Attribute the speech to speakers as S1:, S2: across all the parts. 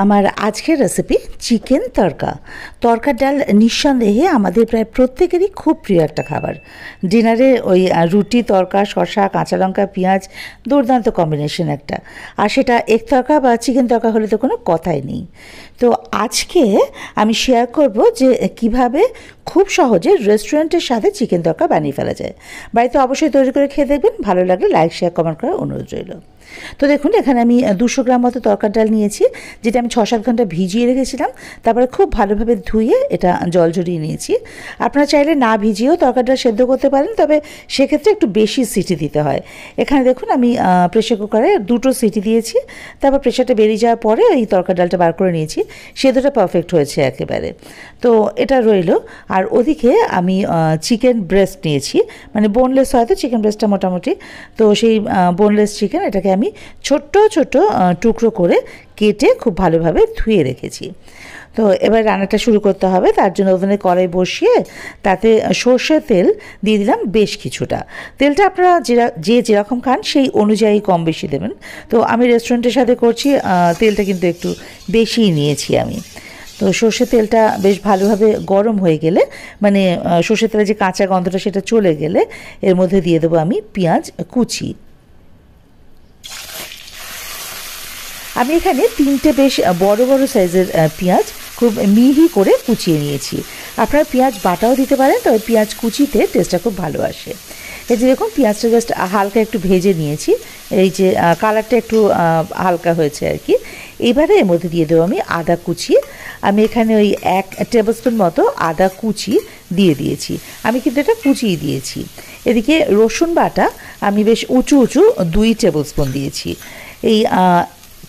S1: আমার আজকের recipe chicken তড়কা। তড়কার ডাল নিঃসন্দেহে আমাদের প্রায় প্রত্যেকেরই খুব প্রিয় একটা খাবার। ডিনারে ওই রুটি, তড়কা, শসা, কাঁচা লঙ্কা, পেঁয়াজ দুর্দান্ত কম্বিনেশন একটা। আর সেটা এগ তড়কা বা চিকেন তড়কা হলে তো কোনো কথাই নেই। তো আজকে আমি শেয়ার করব যে কিভাবে খুব সহজে রেস্টুরেন্টের সাথে চিকেন তড়কা বানিয়ে ফেলা যায়। বাড়িতে অবশ্যই তৈরি করে খেয়ে দেখবেন, ভালো লাগলে লাইক, শেয়ার, কমেন্ট করার অনুরোধ রইল। তো দেখুন, এখানে আমি 200 গ্রাম মতো তড়কার ডাল নিয়েছি, যেটা আমি 6-7 ঘন্টা ভিজিয়ে রেখেছিলাম। তারপরে খুব ভালোভাবে ধুয়ে এটা জল ঝরিয়ে নিয়েছি। আপনারা চাইলে না ভিজিয়েও তড়কার ডাল সেদ্ধ করতে পারেন, তবে সেক্ষেত্রে একটু বেশি সিটি দিতে হয়। এখানে দেখুন আমি প্রেশার কুকারে 2টো সিটি দিয়েছি। তারপর প্রেশারটা বেরিয়ে যাওয়ার পরে এই তড়কার ডালটা বার করে নিয়েছি। সেদ্ধটা পারফেক্ট হয়েছে একেবারে। তো এটা রইল। আর ওদিকে আমি চিকেন ব্রেস্ট নিয়েছি, মানে বোনলেস হয়তো চিকেন ব্রেস্টটা মোটামুটি। তো সেই বোনলেস চিকেন এটাকে আমি ছোট্ট ছোট্ট টুকরো করে কেটে খুব ভালোভাবে ধুয়ে রেখেছি। তো এবার রান্নাটা শুরু করতে হবে। তার জন্য ওভেনে কড়াই বসিয়ে তাতে সর্ষের তেল দিয়ে দিলাম বেশ কিছুটা। তেলটা আপনারা যে যেরকম খান সেই অনুযায়ী কম বেশি দেবেন। তো আমি রেস্টুরেন্টের সাথে করছি, তেলটা কিন্তু একটু বেশিই নিয়েছি আমি। তো সর্ষের তেলটা বেশ ভালোভাবে গরম হয়ে গেলে, মানে সর্ষের তেলের যে কাঁচা গন্ধটা সেটা চলে গেলে এর মধ্যে দিয়ে দেবো আমি পেঁয়াজ কুচি। আমি এখানে 3টে বেশ বড় বড় সাইজের পেঁয়াজ খুব মিহি করে কুচিয়ে নিয়েছি। আপনারা পেঁয়াজ বাটাও দিতে পারেন, তবে পেঁয়াজ কুচিতে টেস্টটা খুব ভালো আসে। এই যে দেখুন, পেঁয়াজটা জাস্ট হালকা একটু ভেজে নিয়েছি, এই যে কালারটা একটু হালকা হয়েছে আর কি। এবারে এর মধ্যে দিয়ে দেবো আমি আদা কুচি। আমি এখানে ওই 1 টেবিলস্পুন মতো আদা কুচি দিয়ে দিয়েছি। আমি কিন্তু এটা কুচিয়ে দিয়েছি। এদিকে রসুন বাটা আমি বেশ উঁচু 2 টেবিলস্পুন দিয়েছি। এই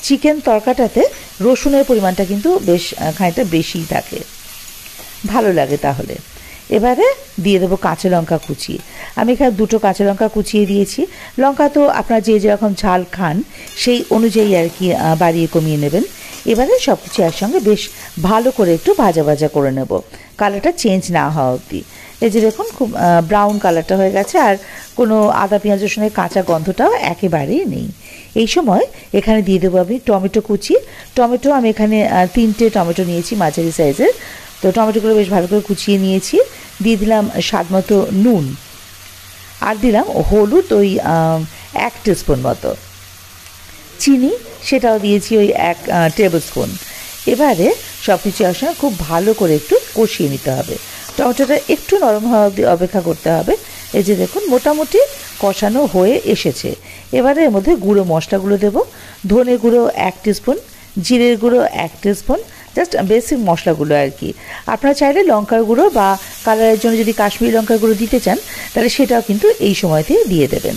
S1: চিকেন তড়কাটাতে রসুনের পরিমাণটা কিন্তু বেশ খানিকটা বেশিই থাকে, ভালো লাগে তাহলে। এবারে দিয়ে দেবো কাঁচা লঙ্কা কুচি। আমি এখানে 2টো কাঁচা লঙ্কা কুচিয়ে দিয়েছি। লঙ্কা তো আপনারা যে যেরকম ঝাল খান সেই অনুযায়ী আর কি বাড়িয়ে কমিয়ে নেবেন। এবারে সব কিছু একসঙ্গে বেশ ভালো করে একটু ভাজা ভাজা করে নেব, কালারটা চেঞ্জ না হওয়া অবধি। এই যে দেখুন, খুব ব্রাউন কালারটা হয়ে গেছে, আর কোনো আদা পেঁয়াজ রসুনের কাঁচা গন্ধটাও একেবারেই নেই। এই সময় এখানে দিয়ে দেবো আমি টমেটো কুচি। টমেটো আমি এখানে 3টে টমেটো নিয়েছি মাঝারি সাইজের। তো টমেটোগুলো বেশ ভালো করে কুচিয়ে নিয়েছি। দিয়ে দিলাম স্বাদ মতো নুন, আর দিলাম হলুদ ওই 1 টিস্পুন মতো। চিনি সেটাও দিয়েছি ওই 1 টেবিলস্পুন। এবারে সব কিছু একসঙ্গে খুব ভালো করে একটু কষিয়ে নিতে হবে। টমেটোটা একটু নরম হওয়া অবধি অপেক্ষা করতে হবে। এই যে দেখুন, মোটামুটি কষানো হয়ে এসেছে। এবারে এর মধ্যে গুঁড়ো মশলাগুলো দেবো। ধনে গুঁড়ো 1 টিস্পুন, জিরের গুঁড়ো 1 টিস্পুন, জাস্ট বেসিক মশলাগুলো আর কি। আপনারা চাইলে লঙ্কার গুঁড়ো বা কালারের জন্য যদি কাশ্মীরি লঙ্কার গুঁড়ো দিতে চান, তাহলে সেটাও কিন্তু এই সময়তেই দিয়ে দেবেন।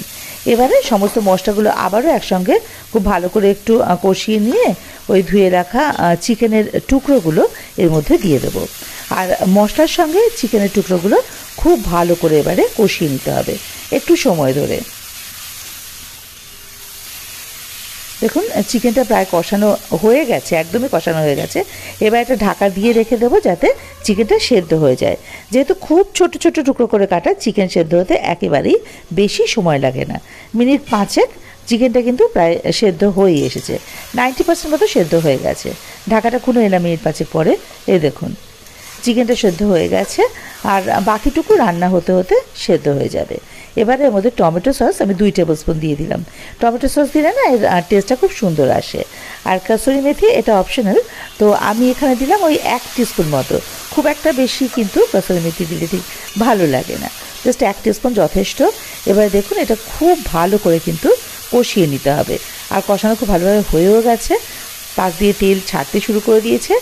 S1: এবারে সমস্ত মশলাগুলো আবারও একসঙ্গে খুব ভালো করে একটু কষিয়ে নিয়ে ওই ধুয়ে রাখা চিকেনের টুকরোগুলো এর মধ্যে দিয়ে দেবো। আর মশলার সঙ্গে চিকেনের টুকরোগুলো খুব ভালো করে এবারে কষিয়ে নিতে হবে একটু সময় ধরে। দেখুন, চিকেনটা প্রায় কষানো হয়ে গেছে, একদমই কষানো হয়ে গেছে। এবার একটা ঢাকা দিয়ে রেখে দেবো যাতে চিকেনটা সেদ্ধ হয়ে যায়। যেহেতু খুব ছোট ছোট টুকরো করে কাটা, চিকেন সেদ্ধ হতে একেবারেই বেশি সময় লাগে না। মিনিট 5 চিকেনটা কিন্তু প্রায় সেদ্ধ হয়ে এসেছে, 90% মতো সেদ্ধ হয়ে গেছে। ঢাকাটা খুলে এলাম মিনিট 5 পরে। এই দেখুন, চিকেনটা সেদ্ধ হয়ে গেছে, আর বাকিটুকু রান্না হতে হতে সেদ্ধ হয়ে যাবে। এবারে এর মধ্যে টমেটো সস আমি 2 টেবিলস্পুন দিয়ে দিলাম। টমেটো সস দিলে না এর টেস্টটা খুব সুন্দর আসে। আর কাসুরি মেথি এটা অপশনাল, তো আমি এখানে দিলাম ওই 1 টিস্পুন মতো। খুব একটা বেশি কিন্তু কাসুরি মেথি দিলে ঠিক ভালো লাগে না, জাস্ট 1 টিস্পুন যথেষ্ট। এবারে দেখুন, এটা খুব ভালো করে কিন্তু কষিয়ে নিতে হবে। আর কষানো খুব ভালোভাবে হয়েও গেছে, পাশ দিয়ে তেল ছাড়তে শুরু করে দিয়েছে।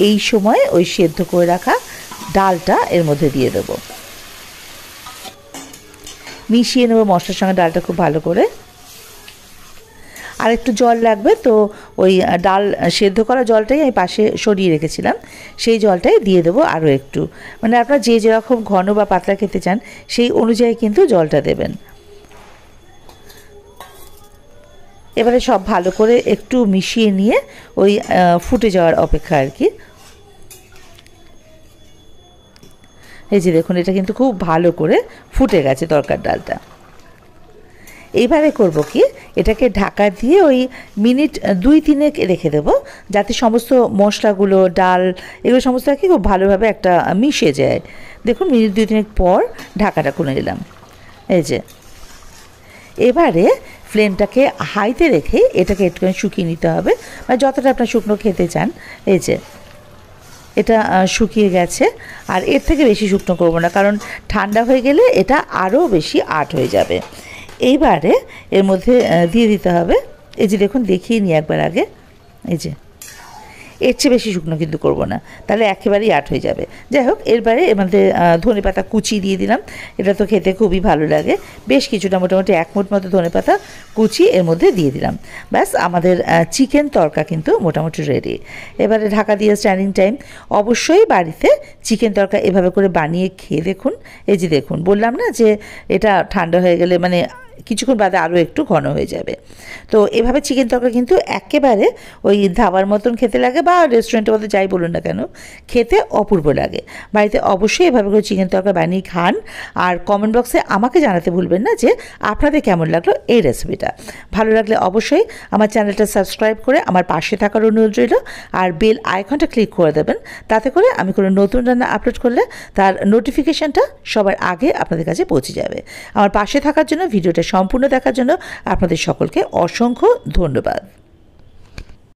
S1: এই সময় ওই সেদ্ধ করে রাখা ডালটা এর মধ্যে দিয়ে দেবো, মিশিয়ে নেবো মশলার সঙ্গে ডালটা খুব ভালো করে। আর একটু জল লাগবে, তো ওই ডাল সেদ্ধ করা জলটাই আমি পাশে সরিয়ে রেখেছিলাম, সেই জলটাই দিয়ে দেবো আরও একটু। মানে আপনারা যে যেরকম ঘন বা পাতলা খেতে চান সেই অনুযায়ী কিন্তু জলটা দেবেন। এবারে সব ভালো করে একটু মিশিয়ে নিয়ে ওই ফুটে যাওয়ার অপেক্ষা আর কি। এই যে দেখুন, এটা কিন্তু খুব ভালো করে ফুটে গেছে তরকার ডালটা। এইবারে করব কি, এটাকে ঢাকা দিয়ে ওই মিনিট 2-3 রেখে দেবো, যাতে সমস্ত মশলাগুলো, ডাল, এগুলো সমস্ত কি খুব ভালোভাবে একটা মিশে যায়। দেখুন মিনিট 2-3 পর ঢাকাটা খুলে নিলাম। এই যে এবারে ফ্লেমটাকে হাইতে রেখে এটাকে একটুখানি শুকিয়ে নিতে হবে, মানে যতটা আপনার শুকনো খেতে চান। এই যে এটা শুকিয়ে গেছে, আর এর থেকে বেশি শুকনো করব না, কারণ ঠান্ডা হয়ে গেলে এটা আরও বেশি আট হয়ে যাবে। এইবারে এর মধ্যে দিয়ে দিতে হবে, এই যে দেখুন দেখিয়ে নিই একবার আগে, এই যে এর চেয়ে বেশি শুকনো কিন্তু করব না, তাহলে একেবারেই আট হয়ে যাবে। যাই হোক, এরবারে এর মধ্যে ধনেপাতা কুচি দিয়ে দিলাম, এটা তো খেতে খুবই ভালো লাগে। বেশ কিছুটা, মোটামুটি 1 মুঠ মতো ধনেপাতা কুচি এর মধ্যে দিয়ে দিলাম। ব্যাস আমাদের চিকেন তড়কা কিন্তু মোটামুটি রেডি। এবারে ঢাকা দিয়ে স্ট্যান্ডিং টাইম। অবশ্যই বাড়িতে চিকেন তড়কা এভাবে করে বানিয়ে খেয়ে দেখুন। এই যে দেখুন, বললাম না যে এটা ঠান্ডা হয়ে গেলে মানে কিছুক্ষণ বাদে আরও একটু ঘন হয়ে যাবে। তো এভাবে চিকেন তড়কা কিন্তু একেবারে ওই ধাবার মতন খেতে লাগে, বা রেস্টুরেন্টের মধ্যে যাই বলুন না কেন, খেতে অপূর্ব লাগে। বাড়িতে অবশ্যই এভাবে করে চিকেন তড়কা বানিয়ে খান, আর কমেন্ট বক্সে আমাকে জানাতে ভুলবেন না যে আপনাদের কেমন লাগলো এই রেসিপিটা। ভালো লাগলে অবশ্যই আমার চ্যানেলটা সাবস্ক্রাইব করে আমার পাশে থাকার অনুরোধ রইল, আর বেল আইকনটা ক্লিক করে দেবেন, তাতে করে আমি কোনো নতুন রান্না আপলোড করলে তার নোটিফিকেশানটা সবার আগে আপনাদের কাছে পৌঁছে যাবে। আমার পাশে থাকার জন্য, ভিডিওটা সম্পূর্ণ দেখার জন্য আপনাদের সকলকে অসংখ্য ধন্যবাদ।